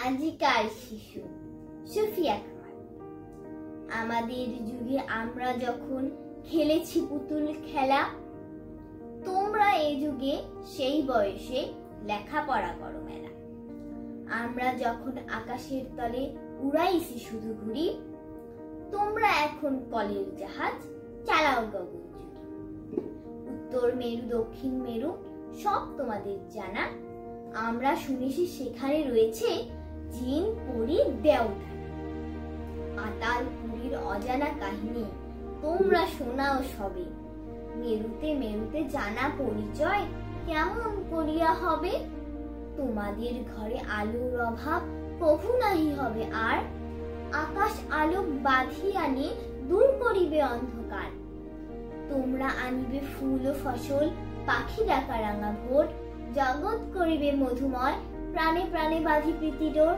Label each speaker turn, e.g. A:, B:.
A: আজিকার শিশু সুফিয়া খান। আমাদের যুগে আমরা যখন খেলেছি পুতুল খেলা, তোমরা এই যুগে সেই বয়সে লেখাপড়া করো মেলা। আমরা যখন আকাশের তলে উড়াইছি শুধু ঘুড়ি, তোমরা এখন কলের জাহাজ চালাও গগনচুরি। উত্তর মেরু দক্ষিণ মেরু সব তোমাদের জানা, আমরা শুনেছি সেখানে রয়েছে জিন পরি দেওধান। পাতাল পুরীর অজানা কাহিনী তোমরা শোনাও সবে, মেরুতে মেরুতে জানা পরিচয় কেমন করিয়া হবে? তোমাদের ঘরে আলোর অভাব কভু নাহি হবে আর, আকাশ আলোক বাঁধিয়া নিয়ে দূর করিবে অন্ধকার। তোমরা আনিবে ফুল ও ফসল, পাখি ডাকা রাঙা ভোর, জগৎ করিবে মধুময়, প্রাণে প্রাণে বাঁধি প্রীতি ডোর।